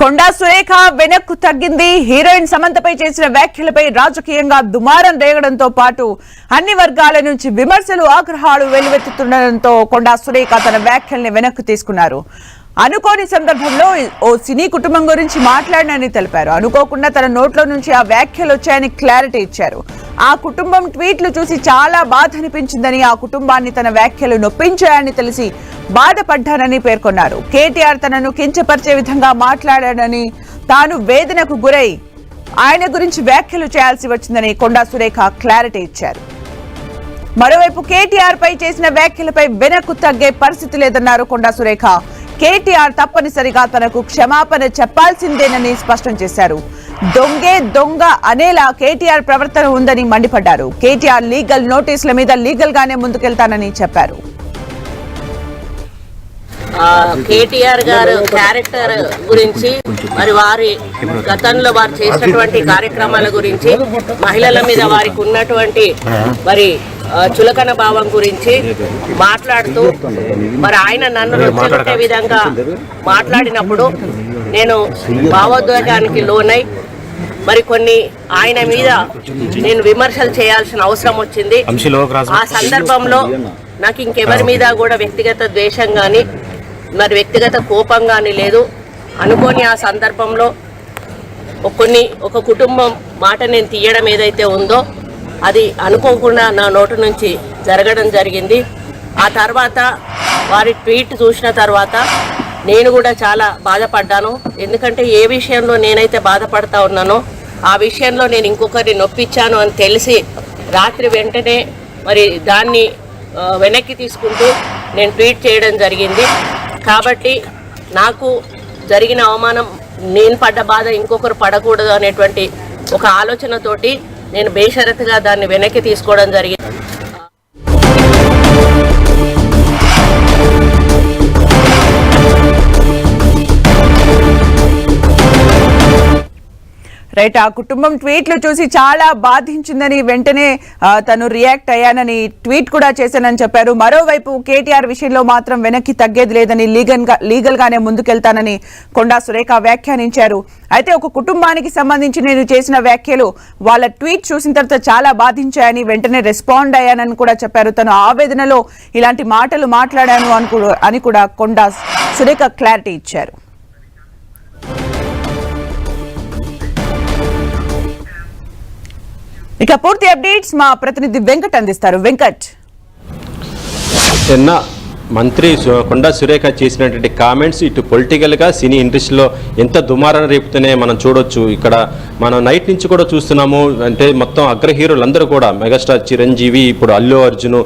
కొండా సురేఖ వెనక్కు తగ్గింది. హీరోయిన్ సమంతపై చేసిన వ్యాఖ్యలపై రాజకీయంగా దుమారం రేగడంతో పాటు అన్ని వర్గాల నుంచి విమర్శలు, ఆగ్రహాలు వెల్లువెత్తుతుండటంతో కొండా సురేఖ తన వ్యాఖ్యల్ని వెనక్కు తీసుకున్నారు. అనుకోని సందర్భంలో ఓ సినీ కుటుంబం గురించి మాట్లాడినని తెలిపారు. అనుకోకుండా తన నోట్లో నుంచి ఆ వ్యాఖ్యలు వచ్చాయని క్లారిటీ ఇచ్చారు. ఆ కుటుంబం ట్వీట్లు చూసి చాలా బాధ అనిపించిందని, ఆ కుటుంబాన్ని తన వ్యాఖ్యలు నొప్పించాయని తెలిసి బాధపడ్డానని పేర్కొన్నారు. కేటీఆర్ తనను కించపరిచే విధంగా మాట్లాడాడని, తాను వేదనకు గురై ఆయన గురించి వ్యాఖ్యలు చేయాల్సి వచ్చిందని కొండా సురేఖ క్లారిటీ ఇచ్చారు. మరోవైపు కేటీఆర్ పై చేసిన వ్యాఖ్యలపై వెనక్కు తగ్గే పరిస్థితి లేదన్నారు కొండా సురేఖ. కేటీఆర్ తప్పనిసరిగా తనకు క్షమాపణ చెప్పాల్సిందేనని స్పష్టం చేశారు. దొంగే దొంగ అనేలా కేటీఆర్ ప్రవర్తన ఉందని మండిపడ్డారు. కేటీఆర్ లీగల్ నోటీసుల మీద లీగల్ గానే ముందుకెళ్తానని చెప్పారు. కేటీఆర్ గారు క్యారెక్టర్ గురించి, మరి వారి గతంలో వారు చేసినటువంటి కార్యక్రమాల గురించి, మహిళల మీద వారికి ఉన్నటువంటి మరి చులకన భావం గురించి మాట్లాడుతూ మరి ఆయన నన్ను రెచ్చగొట్టే విధంగా మాట్లాడినప్పుడు నేను భావోద్వేగానికి లోనై మరి కొన్ని ఆయన మీద నేను విమర్శలు చేయాల్సిన అవసరం వచ్చింది. ఆ సందర్భంలో నాకు ఇంకెవరి మీద కూడా వ్యక్తిగత ద్వేషం కానీ మరి వ్యక్తిగత కోపం కానీ లేదు. అనుకోని ఆ సందర్భంలో ఒక కుటుంబం మాట నేను తీయడం ఏదైతే ఉందో అది అనుకోకుండా నా నోటి నుంచి జరగడం జరిగింది. ఆ తర్వాత వారి ట్వీట్ చూసిన తర్వాత నేను కూడా చాలా బాధపడ్డాను. ఎందుకంటే ఏ విషయంలో నేనైతే బాధపడతా ఉన్నానో ఆ విషయంలో నేను ఇంకొకరిని నొప్పించాను అని తెలిసి రాత్రి వెంటనే మరి దాన్ని వెనక్కి తీసుకుంటూ నేను ట్వీట్ చేయడం జరిగింది. కాబట్టి నాకు జరిగిన అవమానం, నేను పడ్డ బాధ ఇంకొకరు పడకూడదు అనేటువంటి ఒక ఆలోచనతోటి నేను బేషరతుగా దాన్ని వెనక్కి తీసుకోవడం జరిగింది. రైట్, ఆ కుటుంబం ట్వీట్లు చూసి చాలా బాధించిందని వెంటనే తను రియాక్ట్ అయ్యానని ట్వీట్ కూడా చేశానని చెప్పారు. మరోవైపు కేటీఆర్ విషయంలో మాత్రం వెనక్కి తగ్గేది లేదని, లీగల్ గానే ముందుకెళ్తానని కొండా సురేఖ వ్యాఖ్యానించారు. అయితే ఒక కుటుంబానికి సంబంధించి నేను చేసిన వ్యాఖ్యలు వాళ్ళ ట్వీట్ చూసిన తర్వాత చాలా బాధించాయని వెంటనే రెస్పాండ్ అయ్యానని కూడా చెప్పారు. తను ఆవేదనలో ఇలాంటి మాటలు మాట్లాడాను అని కూడా కొండా సురేఖ క్లారిటీ ఇచ్చారు. ఇక పూర్తి అప్డేట్స్ మా ప్రతినిధి వెంకట్ అందిస్తారు. వెంకట్, మంత్రి కొండా సురేఖ చేసినటువంటి కామెంట్స్ ఇటు పొలిటికల్గా సినీ ఇండస్ట్రీలో ఎంత దుమారం రేపుతున్నాయో మనం చూడొచ్చు. ఇక్కడ మనం నైట్ నుంచి కూడా చూస్తున్నాము. అంటే మొత్తం అగ్ర హీరోలందరూ కూడా, మెగాస్టార్ చిరంజీవి, ఇప్పుడు అల్లు అర్జున్,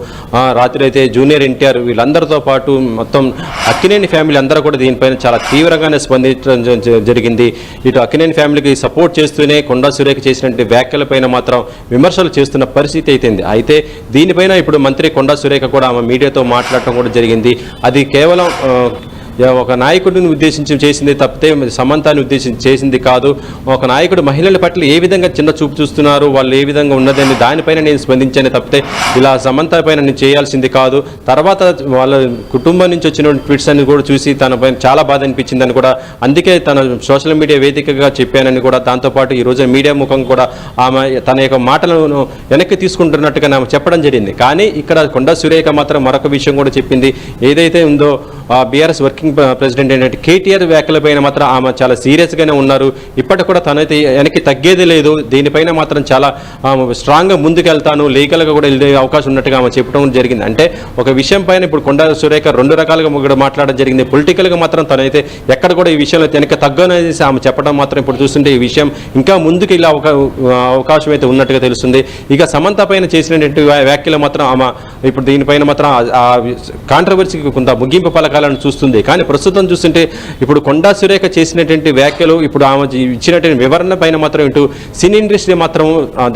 రాత్రి అయితే జూనియర్ ఎన్టీఆర్, వీళ్ళందరితో పాటు మొత్తం అక్కినేని ఫ్యామిలీ అందరూ కూడా దీనిపైన చాలా తీవ్రంగానే స్పందించడం జరిగింది. ఇటు అక్కినేని ఫ్యామిలీకి సపోర్ట్ చేస్తూనే కొండా సురేఖ చేసినటువంటి వ్యాఖ్యలపైన మాత్రం విమర్శలు చేస్తున్న పరిస్థితి అయితే దీనిపైన ఇప్పుడు మంత్రి కొండా సురేఖ కూడా ఆమె మీడియాతో మాట్లాడటం కూడా జరిగింది. అది కేవలం ఒక నాయకుడిని ఉద్దేశించి చేసింది తప్పితే సమంతాన్ని ఉద్దేశించి చేసింది కాదు. ఒక నాయకుడు మహిళల పట్ల ఏ విధంగా చిన్న చూపు చూస్తున్నారు, వాళ్ళు ఏ విధంగా ఉన్నదని దానిపైన నేను స్పందించాను తప్పితే ఇలా సమంత పైన నేను చేయాల్సింది కాదు. తర్వాత వాళ్ళ కుటుంబం నుంచి వచ్చిన ట్వీట్స్ అన్ని కూడా చూసి తన పైన చాలా బాధ అనిపించిందని కూడా, అందుకే తన సోషల్ మీడియా వేదికగా చెప్పానని కూడా, దాంతోపాటు ఈరోజు మీడియా ముఖం కూడా ఆమె తన యొక్క మాటలను వెనక్కి తీసుకుంటున్నట్టుగా ఆమె చెప్పడం జరిగింది. కానీ ఇక్కడ కొండా సురేఖ మాత్రం మరొక విషయం కూడా చెప్పింది. ఏదైతే ఉందో బీఆర్ఎస్ వర్కింగ్ ప్రెసిడెంట్ అయినట్టు కేటీఆర్ వ్యాఖ్యలపైన మాత్రం ఆమె చాలా సీరియస్గానే ఉన్నారు. ఇప్పటికి కూడా తనైతే వెనక్కి తగ్గేది లేదు. దీనిపైన మాత్రం చాలా స్ట్రాంగ్గా ముందుకెళ్తాను, లీగల్గా కూడా వెళ్ళే అవకాశం ఉన్నట్టుగా ఆమె చెప్పడం జరిగింది. అంటే ఒక విషయం పైన ఇప్పుడు కొండా సురేఖ రెండు రకాలుగా కూడా మాట్లాడడం జరిగింది. పొలిటికల్గా మాత్రం తనైతే ఎక్కడ కూడా ఈ విషయంలో వెనక్కి తగ్గనేది ఆమె చెప్పడం మాత్రం ఇప్పుడు చూస్తుంటే ఈ విషయం ఇంకా ముందుకు వెళ్ళే అవకాశం అయితే ఉన్నట్టుగా తెలుస్తుంది. ఇక సమంత పైన చేసినటువంటి వ్యాఖ్యలు మాత్రం ఆమె ఇప్పుడు దీనిపైన మాత్రం కాంట్రవర్సీకి కొంత ముగింపు పలకాలను చూస్తుంది. కానీ ప్రస్తుతం చూస్తుంటే ఇప్పుడు కొండా సురేఖ చేసినటువంటి వ్యాఖ్యలు, ఇప్పుడు ఆమె ఇచ్చినటువంటి వివరణ పైన మాత్రం ఇటు సినీ ఇండస్ట్రీ మాత్రం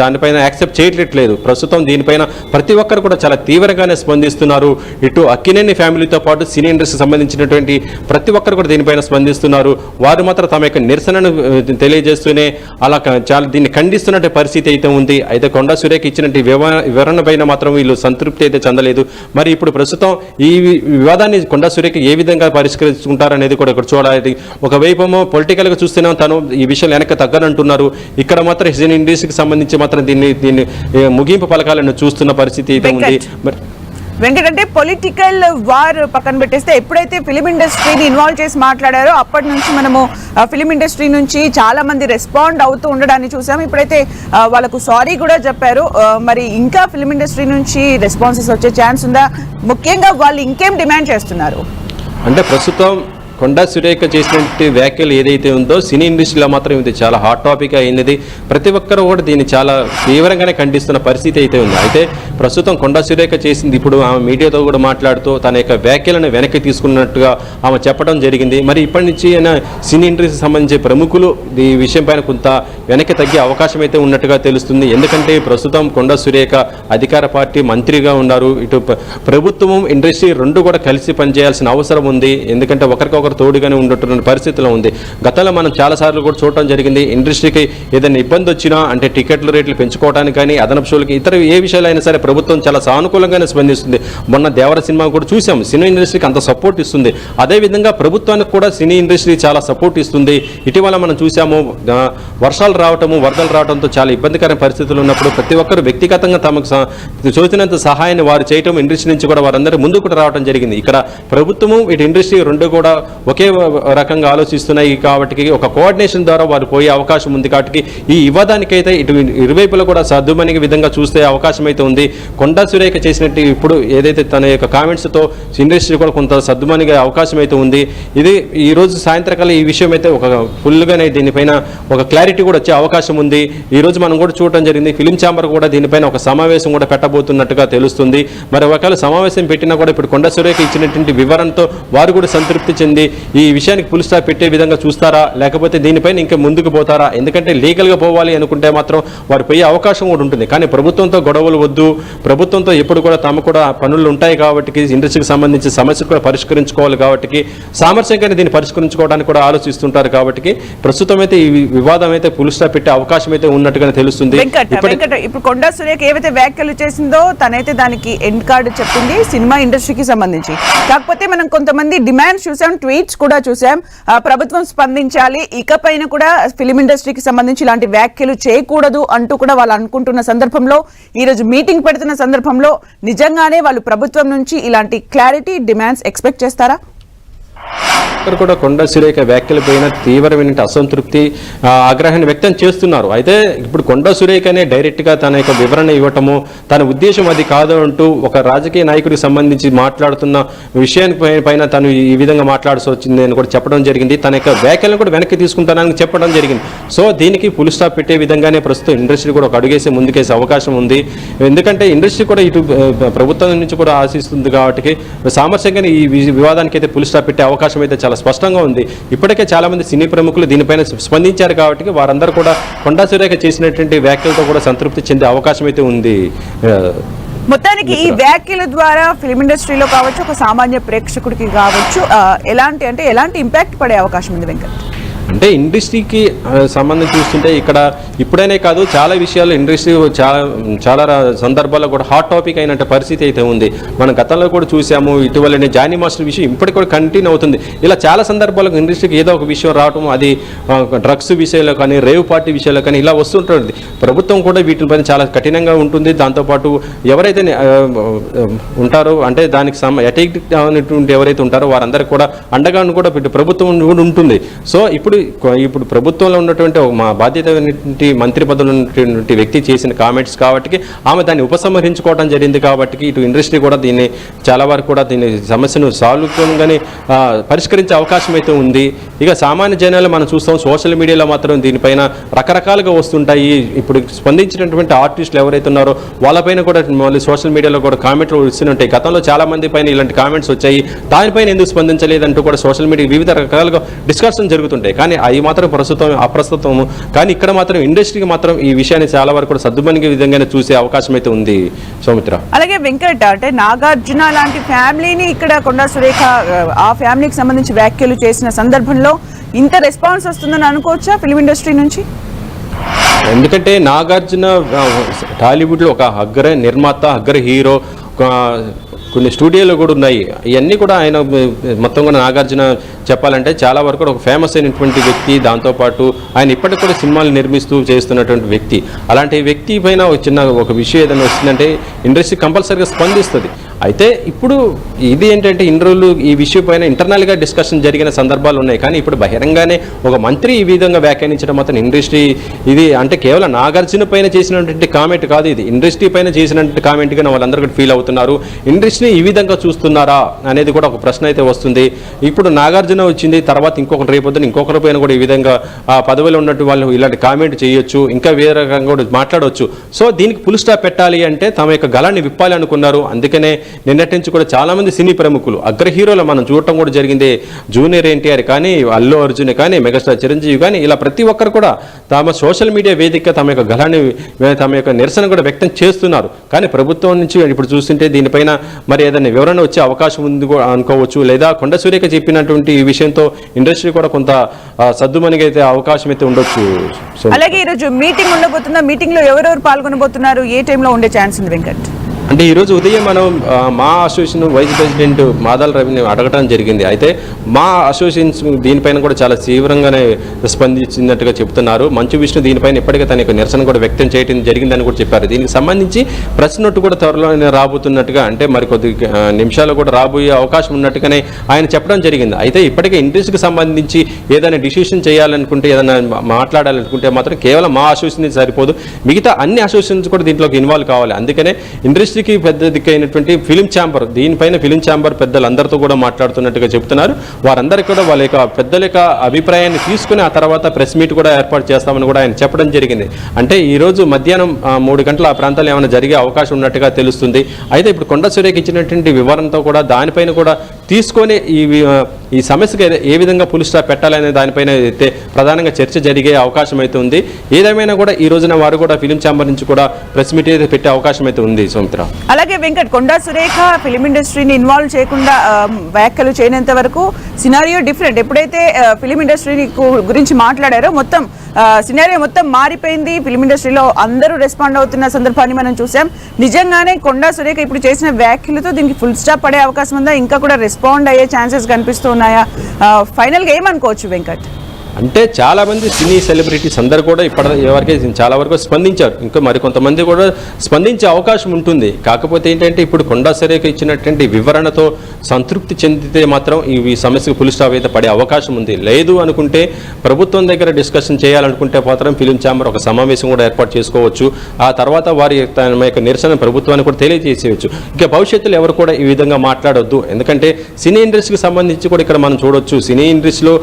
దానిపైన యాక్సెప్ట్ చేయట్లేదు. ప్రస్తుతం దీనిపైన ప్రతి ఒక్కరు కూడా చాలా తీవ్రంగానే స్పందిస్తున్నారు. ఇటు అక్కినేని ఫ్యామిలీతో పాటు సినీ ఇండస్ట్రీకి సంబంధించినటువంటి ప్రతి ఒక్కరు కూడా దీనిపైన స్పందిస్తున్నారు. వారు మాత్రం తమ యొక్క నిరసనను తెలియజేస్తూనే అలా చాలా దీన్ని ఖండిస్తున్నట్టు పరిస్థితి అయితే ఉంది. అయితే కొండా సురేఖ ఇచ్చినటువంటి వివరణ పైన మాత్రం వీళ్ళు సంతృప్తి అయితే చెందలేదు. మరి ఇప్పుడు ప్రస్తుతం ఈ వివాదాన్ని కొండా సురేఖ సొసైటీ ఏ విధంగా పరిష్కరించుకుంటారనేది కూడా ఇక్కడ చూడాలి. ఒకవైపు పొలిటికల్గా చూస్తున్నాం తను ఈ విషయం వెనక్కి తగ్గనంటున్నారు, ఇక్కడ మాత్రం సినీ ఇండస్ట్రీకి సంబంధించి మాత్రం దీన్ని ముగింపు పలకాలను చూస్తున్న పరిస్థితి అయితే ఉంది. వెంకట్, అంటే పొలిటికల్ వార్ పక్కన పెట్టేస్తే ఎప్పుడైతే ఫిలిం ఇండస్ట్రీని ఇన్వాల్వ్ చేసి మాట్లాడారో అప్పటి నుంచి మనము ఫిలిం ఇండస్ట్రీ నుంచి చాలా మంది రెస్పాండ్ అవుతూ ఉండడాన్ని చూసాము. ఇప్పుడైతే వాళ్ళకు సారీ కూడా చెప్పారు. మరి ఇంకా ఫిలిం ఇండస్ట్రీ నుంచి రెస్పాన్సెస్ వచ్చే ఛాన్స్ ఉందా? ముఖ్యంగా వాళ్ళు ఇంకేం డిమాండ్ చేస్తున్నారు? అంటే ప్రస్తుతం కొండా సురేఖ చేసినటువంటి వ్యాఖ్యలు ఏదైతే ఉందో సినీ ఇండస్ట్రీలో మాత్రం ఇది చాలా హాట్ టాపిక్ అయినది. ప్రతి ఒక్కరు కూడా దీన్ని చాలా తీవ్రంగానే ఖండిస్తున్న పరిస్థితి అయితే ఉంది. అయితే ప్రస్తుతం కొండా సురేఖ చేసింది ఇప్పుడు ఆమె మీడియాతో కూడా మాట్లాడుతూ తన యొక్క వ్యాఖ్యలను వెనక్కి తీసుకున్నట్టుగా ఆమె చెప్పడం జరిగింది. మరి ఇప్పటి నుంచి సినీ ఇండస్ట్రీకి సంబంధించి ప్రముఖులు ఈ విషయం పైన కొంత వెనక్కి తగ్గే అవకాశం అయితే ఉన్నట్టుగా తెలుస్తుంది. ఎందుకంటే ప్రస్తుతం కొండా సురేఖ అధికార పార్టీ మంత్రిగా ఉన్నారు, ఇటు ప్రభుత్వం ఇండస్ట్రీ రెండు కూడా కలిసి పనిచేయాల్సిన అవసరం ఉంది. ఎందుకంటే ఒకరికొకరు తోడుగానే ఉండేటువంటి పరిస్థితిలో ఉంది. గతంలో మనం చాలాసార్లు కూడా చూడటం జరిగింది, ఇండస్ట్రీకి ఏదైనా ఇబ్బంది వచ్చినా అంటే టికెట్ల రేట్లు పెంచుకోవడానికి కానీ అదనపు షోలకి ఇతర ఏ విషయాలైనా సరే ప్రభుత్వం చాలా సానుకూలంగానే స్పందిస్తుంది. మొన్న దేవర సినిమా కూడా చూసాం, సినీ ఇండస్ట్రీకి అంత సపోర్ట్ ఇస్తుంది. అదేవిధంగా ప్రభుత్వానికి కూడా సినీ ఇండస్ట్రీ చాలా సపోర్ట్ ఇస్తుంది. ఇటీవల మనం చూసాము వర్షాలు రావటము వరదలు రావడంతో చాలా ఇబ్బందికరమైన పరిస్థితులు ఉన్నప్పుడు ప్రతి ఒక్కరు వ్యక్తిగతంగా తమకు చూసినంత సహాయాన్ని వారు చేయటం ఇండస్ట్రీ నుంచి కూడా వారందరూ ముందుకు కూడా రావడం జరిగింది. ఇక్కడ ప్రభుత్వము ఇటు ఇండస్ట్రీ రెండు కూడా ఒకే రకంగా ఆలోచిస్తున్నాయి కాబట్టి ఒక కోఆర్డినేషన్ ద్వారా వారు పోయే అవకాశం ఉంది. కాబట్టి ఈ వివాదానికైతే ఇటు ఇరువైపులా కూడా సర్దుమణిగే విధంగా చూస్తే అవకాశం అయితే ఉంది. కొండా సురేఖ చేసినట్టు ఇప్పుడు ఏదైతే తన యొక్క కామెంట్స్తో ఇండస్ట్రీ కూడా కొంత సర్దుమణిగే అవకాశం అయితే ఉంది. ఇది ఈ రోజు సాయంత్రకాలం ఈ విషయం అయితే ఒక ఫుల్గానే దీనిపైన ఒక క్లారిటీ కూడా వచ్చే అవకాశం ఉంది. ఈ రోజు మనం కూడా చూడటం జరిగింది, ఫిలిం ఛాంబర్ కూడా దీనిపైన ఒక సమావేశం కూడా పెట్టబోతున్నట్టుగా తెలుస్తుంది. మరి ఒకవేళ సమావేశం పెట్టినా కూడా ఇప్పుడు కొండా సురేఖ ఇచ్చినటువంటి వివరణతో వారు కూడా సంతృప్తి చెంది ఈ విషయానికి ఫుల్ స్టాప్ పెట్టే విధంగా చూస్తారా, లేకపోతే దీనిపైన ఇంకా ముందుకు పోతారా? ఎందుకంటే లీగల్గా పోవాలి అనుకుంటే మాత్రం వారు పోయే అవకాశం కూడా ఉంటుంది. కానీ ప్రభుత్వంతో గొడవలు వద్దు, ప్రభుత్వంతో ఎప్పుడు కూడా తమ కూడా పనులు ఉంటాయి కాబట్టి ఇండస్ట్రీకి సంబంధించి సమస్యలు కూడా పరిష్కరించుకోవాలి కాబట్టి సామర్థ్యంగానే దీన్ని పరిష్కరించుకోవడానికి కూడా ఆలోచిస్తుంటారు. కాబట్టి ప్రస్తుతం అయితే ఈ వివాదం అయితే ఫుల్ స్టాప్ పెట్టే అవకాశం అయితే ఉన్నట్టుగానే తెలుస్తుంది. ఇప్పుడు కొండా సురేఖ ఏవైతే వ్యాఖ్యలు చేసిందో తనైతే దానికి ఎండ్ కార్డు చెప్పింది సినిమా ఇండస్ట్రీకి సంబంధించి. కాకపోతే మనం కొంతమంది డిమాండ్స్ చూసాం, ట్వీట్స్ కూడా చూసాం, ప్రభుత్వం స్పందించాలి, ఇకపైన కూడా ఫిలిం ఇండస్ట్రీకి సంబంధించి ఇలాంటి వ్యాఖ్యలు చేయకూడదు అంటూ కూడా వాళ్ళు అనుకుంటున్న సందర్భంలో ఈ రోజు మీటింగ్ పెడుతున్న సందర్భంలో నిజంగానే వాళ్ళు ప్రభుత్వం నుంచి ఇలాంటి క్లారిటీ డిమాండ్స్ ఎక్స్పెక్ట్ చేస్తారా? ఇక్కడ కూడా కొండా సురేఖ వ్యాఖ్యలపైన తీవ్రమైన అసంతృప్తి ఆగ్రహాన్ని వ్యక్తం చేస్తున్నారు. అయితే ఇప్పుడు కొండా సురేఖనే డైరెక్ట్గా తన యొక్క వివరణ ఇవ్వటము, తన ఉద్దేశం అది కాదు అంటూ ఒక రాజకీయ నాయకుడికి సంబంధించి మాట్లాడుతున్న విషయానికి తను ఈ విధంగా మాట్లాడాల్సి వచ్చింది అని కూడా చెప్పడం జరిగింది. తన యొక్క వ్యాఖ్యలను కూడా వెనక్కి తీసుకుంటానని చెప్పడం జరిగింది. సో దీనికి ఫుల్ స్టాప్ పెట్టే విధంగానే ప్రస్తుతం ఇండస్ట్రీ కూడా ఒక అడుగేసి ముందుకేసే అవకాశం ఉంది. ఎందుకంటే ఇండస్ట్రీ కూడా ఇటు ప్రభుత్వం నుంచి కూడా ఆశిస్తుంది కాబట్టి సామర్థ్యంగానే ఈ వివాదానికి అయితే ఫుల్ స్టాప్ పెట్టే అవకాశం అయితే చాలా స్పష్టంగా ఉంది. ఇప్పటికే చాలా మంది సినీ ప్రముఖులు దీనిపైన స్పందించారు కాబట్టి వారందరూ కూడా కొండా సురేఖ చేసినటువంటి వ్యాఖ్యలతో కూడా సంతృప్తి చెందే అవకాశం అయితే ఉంది. మొత్తానికి ఈ వ్యాఖ్యల ద్వారా ఫిలిం ఇండస్ట్రీలో కావచ్చు, ఒక సామాన్య ప్రేక్షకుడికి కావచ్చు, ఎలాంటి ఇంపాక్ట్ పడే అవకాశం ఉంది వెంకట్? అంటే ఇండస్ట్రీకి సంబంధం చూస్తుంటే ఇక్కడ ఇప్పుడైనే కాదు చాలా విషయాలు ఇండస్ట్రీ చాలా సందర్భాల్లో కూడా హాట్ టాపిక్ అయినట్టు పరిస్థితి అయితే ఉంది. మనం గతంలో కూడా చూసాము, ఇటీవలనే జానీ మాస్టర్ విషయం ఇప్పటికి కూడా కంటిన్యూ అవుతుంది. ఇలా చాలా సందర్భాల్లో ఇండస్ట్రీకి ఏదో ఒక విషయం రావటం, అది డ్రగ్స్ విషయంలో కానీ రేవ్ పార్టీ విషయంలో కానీ ఇలా వస్తుంటుంది. ప్రభుత్వం కూడా వీటిపైన చాలా కఠినంగా ఉంటుంది. దాంతోపాటు ఎవరైతే ఉంటారో అంటే దానికి అటెక్ట్ అనేటువంటి ఎవరైతే ఉంటారో వారందరికీ కూడా అండగా కూడా ప్రభుత్వం కూడా ఉంటుంది. సో ఇప్పుడు ప్రభుత్వంలో ఉన్నటువంటి మా బాధ్యత మంత్రి పదవులు ఉన్నటువంటి వ్యక్తి చేసిన కామెంట్స్ కాబట్టి ఆమె దాన్ని ఉపసంహరించుకోవడం జరిగింది. కాబట్టి ఇటు ఇండస్ట్రీ కూడా దీన్ని చాలా వరకు కూడా దీని సమస్యను సాల్వ్గానే పరిష్కరించే అవకాశం అయితే ఉంది. ఇక సామాన్య జనాలు మనం చూస్తాం, సోషల్ మీడియాలో మాత్రం దీనిపైన రకరకాలుగా వస్తుంటాయి. ఇప్పుడు స్పందించినటువంటి ఆర్టిస్టులు ఎవరైతే ఉన్నారో వాళ్ళపైన కూడా మళ్ళీ సోషల్ మీడియాలో కూడా కామెంట్లు వస్తుంటాయి. గతంలో చాలా మంది పైన ఇలాంటి కామెంట్స్ వచ్చాయి, దానిపైన ఎందుకు స్పందించలేదంటూ కూడా సోషల్ మీడియా వివిధ రకాలుగా డిస్కషన్ జరుగుతుంటాయి. కానీ అవి మాత్రం అప్రస్తుతం. కానీ ఇక్కడ మాత్రం ఇండస్ట్రీకి మాత్రం ఈ విషయాన్ని చాలా వరకు కూడా సర్దుమణిగే విధంగానే చూసే అవకాశం అయితే ఉంది. సౌమిత్ర, అలాగే వెంకట్, అంటే నాగార్జున లాంటి ఫ్యామిలీని ఇక్కడ కొండా సురేఖ ఆ ఫ్యామిలీకి సంబంధించి వ్యాఖ్యలు చేసిన సందర్భంలో ఇంత రెస్పాన్స్ వస్తుందని అనుకోవచ్చా ఫిలిం ఇండస్ట్రీ నుంచి? ఎందుకంటే నాగార్జున టాలీవుడ్లో ఒక అగ్ర నిర్మాత, అగ్ర హీరో, కొన్ని స్టూడియోలు కూడా ఉన్నాయి. ఇవన్నీ కూడా ఆయన మొత్తం కూడా నాగార్జున చెప్పాలంటే చాలా వరకు కూడా ఒక ఫేమస్ అయినటువంటి వ్యక్తి. దాంతోపాటు ఆయన ఇప్పటికి కూడా సినిమాలు నిర్మిస్తూ చేస్తున్నటువంటి వ్యక్తి. అలాంటి వ్యక్తి పైన ఒక విషయం ఏదైనా వస్తుందంటే ఇండస్ట్రీ కంపల్సరీగా స్పందిస్తుంది. అయితే ఇప్పుడు ఇది ఏంటంటే ఇన్ని రోజులు ఈ విషయం పైన ఇంటర్నల్గా డిస్కషన్ జరిగిన సందర్భాలు ఉన్నాయి. కానీ ఇప్పుడు బహిరంగానే ఒక మంత్రి ఈ విధంగా వ్యాఖ్యానించడం మాత్రం ఇండస్ట్రీ ఇది అంటే కేవలం నాగార్జున పైన చేసినటువంటి కామెంట్ కాదు, ఇది ఇండస్ట్రీ పైన చేసినటువంటి కామెంట్గా వాళ్ళందరూ కూడా ఫీల్ అవుతున్నారు. ఇండస్ట్రీ ఈ విధంగా చూస్తున్నారా అనేది కూడా ఒక ప్రశ్న అయితే వస్తుంది. ఇప్పుడు నాగార్జున వచ్చింది, తర్వాత ఇంకొకటి రేపొద్దున ఇంకొకరి పైన కూడా ఈ విధంగా ఆ పదవిలో ఉన్నట్టు వాళ్ళు ఇలాంటి కామెంట్ చేయొచ్చు, ఇంకా వేరే రకంగా కూడా మాట్లాడవచ్చు. సో దీనికి ఫుల్ స్టాప్ పెట్టాలి అంటే తమ యొక్క గళాన్ని విప్పాలి అనుకున్నారు. అందుకనే నిన్నటి నుంచి కూడా చాలా మంది సినీ ప్రముఖులు అగ్ర హీరోలు మనం చూడటం కూడా జరిగింది. జూనియర్ ఎన్టీఆర్ కానీ, అల్లు అర్జున్ కానీ, మెగాస్టార్ చిరంజీవి కానీ, ఇలా ప్రతి ఒక్కరు కూడా తమ సోషల్ మీడియా వేదిక తమ యొక్క గళాన్ని తమ యొక్క నిరసన కూడా వ్యక్తం చేస్తున్నారు. కానీ ప్రభుత్వం నుంచి ఇప్పుడు చూస్తుంటే దీనిపైన మరి ఏదైనా వివరణ వచ్చే అవకాశం ఉంది అనుకోవచ్చు. లేదా కొండ సురేఖ చెప్పినటువంటి ఈ విషయంతో ఇండస్ట్రీ కూడా కొంత సద్దుమణిగైతే అవకాశం అయితే ఉండొచ్చు. అలాగే ఈరోజు మీటింగ్ ఉండబోతుందా? మీటింగ్ లో ఎవరెవరు పాల్గొనబోతున్నారు? ఏ టైంలో ఉండే ఛాన్స్ ఉంది వెంకట్? అంటే ఈరోజు ఉదయం మనం మా అసోసియేషన్ వైస్ ప్రెసిడెంట్ మాదాల రవిని అడగడం జరిగింది. అయితే మా అసోసియేషన్ దీనిపైన కూడా చాలా తీవ్రంగానే స్పందించినట్టుగా చెప్తున్నారు. మంచు విష్ణు దీనిపైన ఇప్పటికే తన యొక్క నిరసన కూడా వ్యక్తం చేయడం జరిగిందని కూడా చెప్పారు. దీనికి సంబంధించి ప్రెస్ నోట్ కూడా త్వరలో రాబోతున్నట్టుగా, అంటే మరి కొద్ది నిమిషాలు కూడా రాబోయే అవకాశం ఉన్నట్టుగానే ఆయన చెప్పడం జరిగింది. అయితే ఇప్పటికే ఇండస్ట్రీకి సంబంధించి ఏదైనా డిసిషన్ చేయాలనుకుంటే, ఏదైనా మాట్లాడాలనుకుంటే మాత్రం కేవలం మా అసోసియేషన్ సరిపోదు, మిగతా అన్ని అసోసియేషన్స్ కూడా దీంట్లోకి ఇన్వాల్వ్ కావాలి. అందుకనే ఇండస్ట్రీకి పెద్ద దిక్కైనటువంటి ఫిలిం ఛాంబర్, దీనిపైన ఫిలిం ఛాంబర్ పెద్దలందరితో కూడా మాట్లాడుతున్నట్టుగా చెప్తున్నారు. వారందరికీ కూడా వాళ్ళ యొక్క పెద్దల యొక్క అభిప్రాయాన్ని తీసుకుని ఆ తర్వాత ప్రెస్ మీట్ కూడా ఏర్పాటు చేస్తామని కూడా ఆయన చెప్పడం జరిగింది. అంటే ఈరోజు మధ్యాహ్నం 3 గంటల ఆ ప్రాంతాల్లో ఏమైనా జరిగే అవకాశం ఉన్నట్టుగా తెలుస్తుంది. అయితే ఇప్పుడు కొండ సురేఖ ఇచ్చినటువంటి వివరణతో కూడా దానిపైన కూడా తీసుకొని ఈ సమస్యకి ఏ విధంగా ఫుల్ స్టాప్ పెట్టాలనే దానిపైన అయితే ప్రధానంగా చర్చ జరిగే అవకాశం అయితే ఉంది. ఏదేమైనా కూడా ఈ రోజున వారు కూడా ఫిలిం ఛాంబర్ నుంచి కూడా ప్రెస్ మీట్ అయితే పెట్టే అవకాశం అయితే ఉంది. సౌమిత్ర, అలాగే వెంకట్, కొండా సురేఖ ఫిలిం ఇండస్ట్రీని ఇన్వాల్వ్ చేయకుండా వ్యాఖ్యలు చేయనంత వరకు సినారియో డిఫరెంట్. ఎప్పుడైతే ఫిలిం ఇండస్ట్రీ గురించి మాట్లాడారో మొత్తం సినారియో మొత్తం మారిపోయింది. ఫిలిం ఇండస్ట్రీలో అందరూ రెస్పాండ్ అవుతున్న సందర్భాన్ని మనం చూసాం. నిజంగానే కొండా సురేఖ ఇప్పుడు చేసిన వ్యాఖ్యలతో దీనికి ఫుల్ స్టాప్ పడే అవకాశం ఉందా? ఇంకా కూడా రెస్పాండ్ అయ్యే ఛాన్సెస్ కనిపిస్తున్నాయా? ఫైనల్గా ఏమనుకోవచ్చు వెంకట్? అంటే చాలామంది సినీ సెలబ్రిటీస్ అందరూ కూడా ఎవరికి చాలా వరకు స్పందించారు. ఇంకా మరికొంతమంది కూడా స్పందించే అవకాశం ఉంటుంది. కాకపోతే ఏంటంటే ఇప్పుడు కొండా సురేఖ ఇచ్చినటువంటి వివరణతో సంతృప్తి చెందితే మాత్రం ఈ సమస్యకు ఫుల్ స్టాప్ అయితే పడే అవకాశం ఉంది. లేదు అనుకుంటే ప్రభుత్వం దగ్గర డిస్కషన్ చేయాలనుకుంటే మాత్రం ఫిలిం ఛాంబర్ ఒక సమావేశం కూడా ఏర్పాటు చేసుకోవచ్చు. ఆ తర్వాత వారి తమ యొక్క నిరసన ప్రభుత్వానికి కూడా తెలియజేసేయచ్చు. ఇంకా భవిష్యత్తులో ఎవరు కూడా ఈ విధంగా మాట్లాడొద్దు. ఎందుకంటే సినీ ఇండస్ట్రీకి సంబంధించి కూడా ఇక్కడ మనం చూడొచ్చు, సినీ ఇండస్ట్రీలో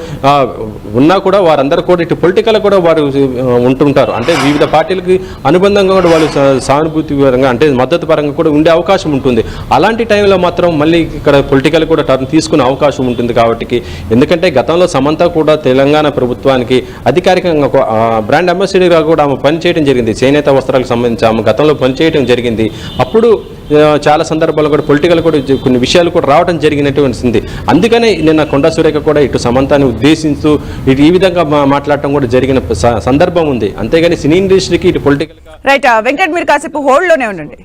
ఉన్నా కూడా వారందరూ కూడా ఇటు పొలిటికల్ కూడా వారు ఉంటుంటారు. అంటే వివిధ పార్టీలకి అనుబంధంగా కూడా వాళ్ళు సానుభూతి పరంగా అంటే మద్దతు పరంగా కూడా ఉండే అవకాశం ఉంటుంది. అలాంటి టైంలో మాత్రం మళ్ళీ ఇక్కడ పొలిటికల్ కూడా టర్న్ తీసుకునే అవకాశం ఉంటుంది. కాబట్టి ఎందుకంటే గతంలో సమంత కూడా తెలంగాణ ప్రభుత్వానికి అధికారికంగా బ్రాండ్ అంబాసిడర్గా కూడా ఆమె పనిచేయడం జరిగింది. చేనేత వస్త్రాలకు సంబంధించి ఆమె గతంలో పనిచేయడం జరిగింది. అప్పుడు చాలా సందర్భాల్లో కూడా పొలిటికల్ కూడా కొన్ని విషయాలు కూడా రావడం జరిగినటువంటి. అందుకనే నిన్న కొండా సురేఖ కూడా ఇటు సమంతాన్ని ఉద్దేశిస్తూ ఇటు ఈ విధంగా మాట్లాడటం కూడా జరిగిన సందర్భం ఉంది. అంతేగాని సినీ ఇండస్ట్రీకి ఇటు పొలిటికల్. రైట్ వెంకట్, మీరు కాసేపు హోల్డ్ లోనే ఉండండి.